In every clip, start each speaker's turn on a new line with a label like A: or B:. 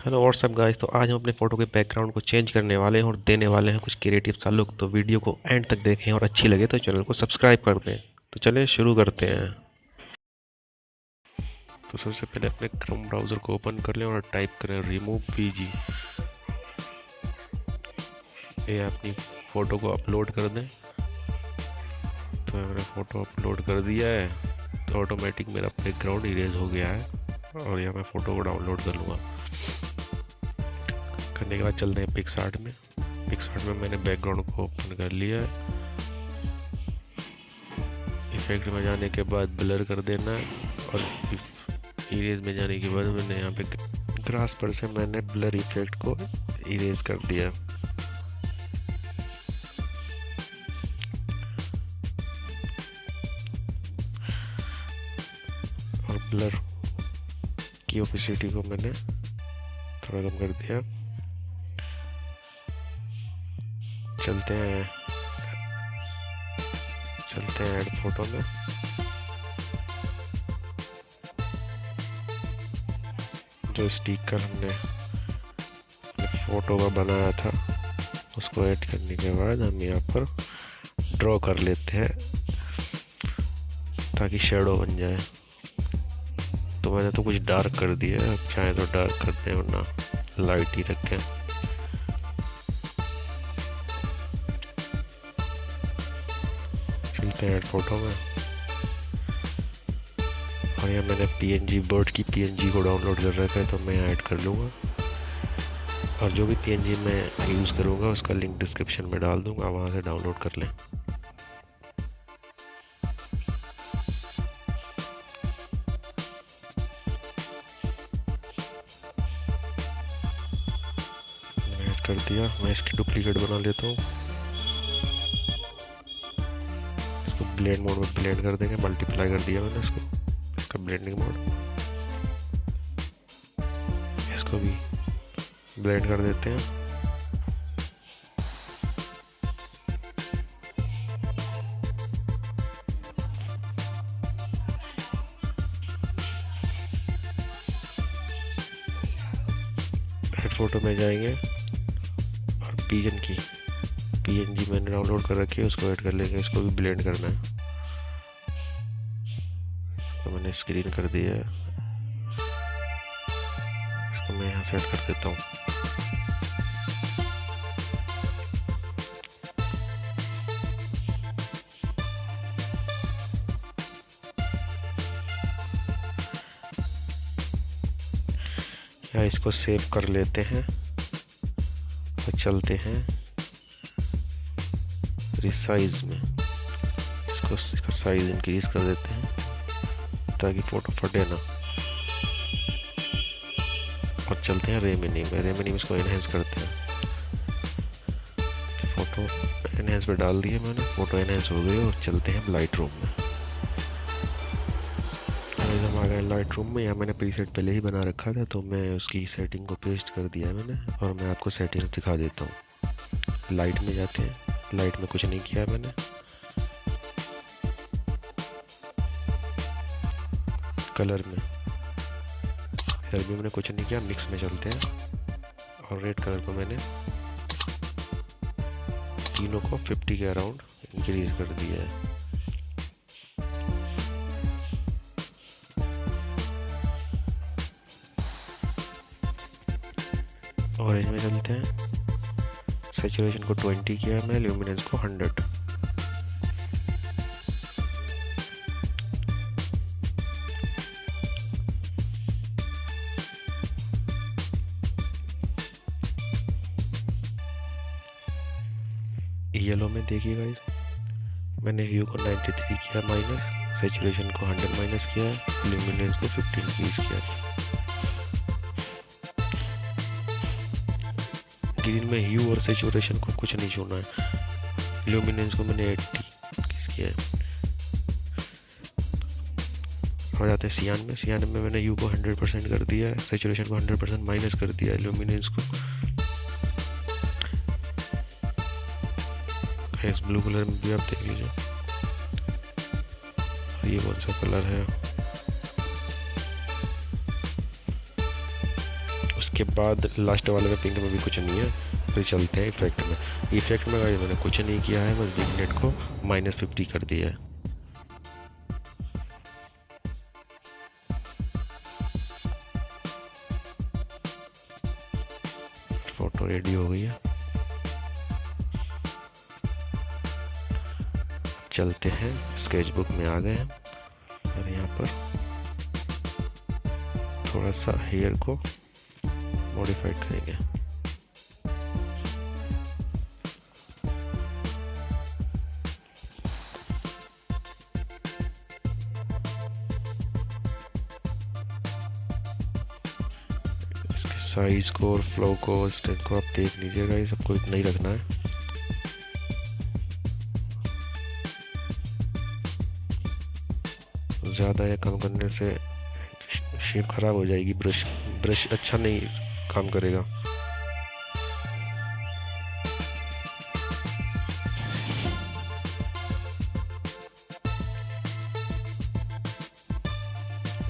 A: Hello what's up guys. तो आज हम अपने फ़ोटो के बैकग्राउंड को चेंज करने वाले हैं और देने वाले हैं कुछ क्रिएटिव सा लुक। तो वीडियो को एंड तक देखें और अच्छी लगे तो चैनल को सब्सक्राइब कर दें। तो चलिए शुरू करते हैं। तो सबसे पहले अपने क्रोम ब्राउज़र को ओपन कर लें और टाइप करें रिमूव पीजी। ये अपनी फ़ोटो को अपलोड कर दें। तो मैंने फ़ोटो अपलोड कर दिया है तो ऑटोमेटिक मेरा बैकग्राउंड इरेज हो गया है और यह मैं फ़ोटो को डाउनलोड कर लूँगा। करने के बाद चलते हैं पिक्सआर्ट में। पिक्सआर्ट में मैंने बैकग्राउंड को ओपन कर लिया है। इफेक्ट में जाने के बाद ब्लर कर देना है और इरेज में जाने के बाद मैंने यहाँ पे ग्रास पर से मैंने ब्लर इफेक्ट को इरेज कर दिया। और ब्लर की ओपेसिटी को मैंने थोड़ा कम कर दिया। चलते हैं ऐड फोटो में। जो स्टिकर हमने फोटो का बनाया था उसको ऐड करने के बाद हम यहाँ पर ड्रॉ कर लेते हैं ताकि शेडो बन जाए। तो मैंने तो कुछ डार्क कर दिया है, चाहे तो डार्क करते हैं वरना लाइट ही रखें। चलते हैं ऐड फोटो में और यहाँ मैंने पीएनजी बर्ड की पीएनजी को डाउनलोड कर रखा है तो मैं ऐड कर लूँगा। और जो भी पीएनजी मैं यूज़ करूँगा उसका लिंक डिस्क्रिप्शन में डाल दूँगा, वहाँ से डाउनलोड कर लें। मैंने ऐड कर दिया। मैं इसकी डुप्लीकेट बना लेता हूँ। इसको ब्लेंड मोड में ब्लेंड कर देंगे। मल्टीप्लाई कर दिया मैंने इसका ब्लेंडिंग मोड। इसको भी ब्लेंड कर देते हैं। ऐड फोटो में जाएंगे और पीएनजी मैंने डाउनलोड कर रखी है उसको ऐड कर लेंगे। इसको भी ब्लेंड करना है तो मैंने स्क्रीन कर दिया है। इसको मैं यहाँ सेट कर देता हूँ। या इसको सेव कर लेते हैं और चलते हैं रिसाइज में। इसका साइज इंक्रीज कर देते हैं ताकि फ़ोटो फटे ना। और चलते हैं रेमिनी में इसको एनहेंस करते हैं। फ़ोटो एनहेंस पे डाल दिए मैंने, फ़ोटो एनहेंस हो गई। और चलते हैं लाइट रूम में। हम आ गए लाइट रूम में। यहाँ मैंने प्रीसेट पहले ही बना रखा था तो मैं उसकी सेटिंग को पेस्ट कर दिया है मैंने। और मैं आपको सेटिंग्स दिखा देता हूँ। लाइट में जाते हैं। लाइट में कुछ नहीं किया मैंने। कलर भी मैंने कुछ नहीं किया। मिक्स में चलते हैं और रेड कलर को मैंने तीनों को 50 के अराउंड इंक्रीज कर दिया है। ऑरेंज में चलते हैं। सैचुरेशन को 20 किया मैं, ल्यूमिनेंस को 100। येलो में देखिए गाइस, मैंने ह्यू को 93 किया माइनस, सैचुरेशन को 100 माइनस किया, ल्यूमिनेंस को 15 इंक्रीज किया। ग्रीन में ह्यू और सैचुरेशन को कुछ नहीं छूना है। ल्यूमिनेंस को मैंने 80 किया है। हो जाते हैं सियान में मैंने ह्यू को 100% कर दिया है, सैचुरेशन को 100% माइनस कर दिया है, ल्यूमिनेंस को इस ब्लू कलर में भी आप देख लीजिए ये कौन सा कलर है। इसके बाद लास्ट वाले में पिंक में भी कुछ नहीं है। फिर चलते हैं इफेक्ट में। इफेक्ट में गाइस मैंने कुछ नहीं किया है, बस विग्नेट को -50 कर दिया है। फोटो रेडी हो गई है। चलते हैं स्केचबुक में आ गए हैं और यहाँ पर थोड़ा सा हेयर को मॉडिफाइड करेंगे। इसके साइज को और फ्लो को, स्ट्रेंथ को आप देख लीजिएगा, ये सबको इतना ही रखना है। ज़्यादा या कम करने से शेप खराब हो जाएगी, ब्रश अच्छा नहीं काम करेगा।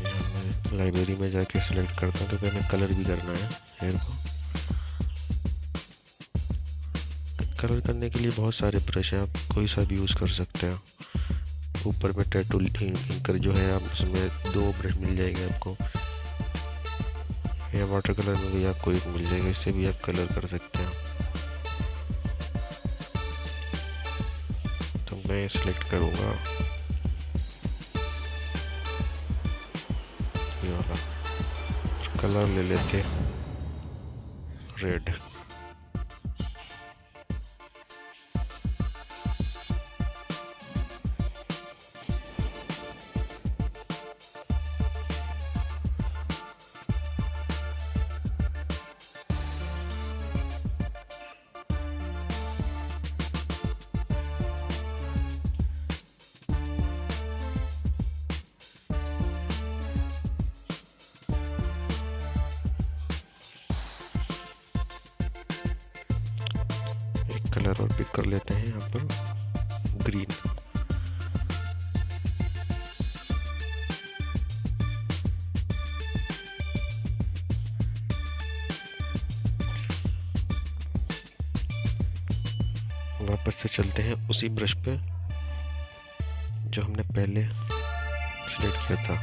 A: मैं लाइब्रेरी में जाके सिलेक्ट करता हूँ क्योंकि हमें कलर भी करना है हेयर को। कलर करने के लिए बहुत सारे ब्रश हैं, आप कोई सा भी यूज़ कर सकते हैं। ऊपर में टैटू इंकर जो है, आप उसमें 2 ब्रश मिल जाएंगे आपको, या वाटर कलर में भी आपको एक मिल जाएगा, इससे भी आप कलर कर सकते हैं। तो मैं सिलेक्ट करूँगा ये वाला कलर, ले लेते रेड। कलर और पिक कर लेते हैं यहाँ पर ग्रीन। वापस से चलते हैं उसी ब्रश पे जो हमने पहले सिलेक्ट किया था।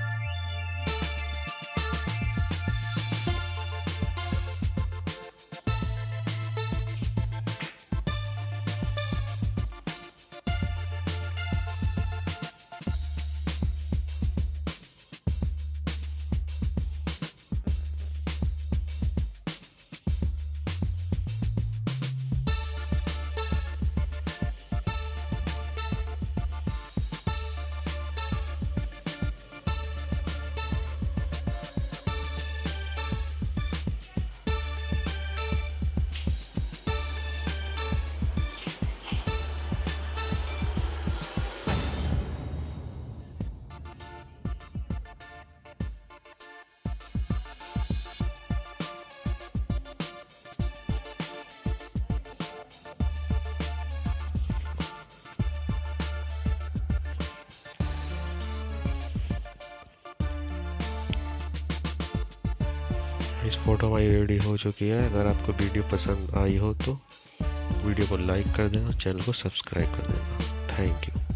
A: इस फोटो हमारी रेडी हो चुकी है। अगर आपको वीडियो पसंद आई हो तो वीडियो को लाइक कर देना, चैनल को सब्सक्राइब कर देना। Thank you.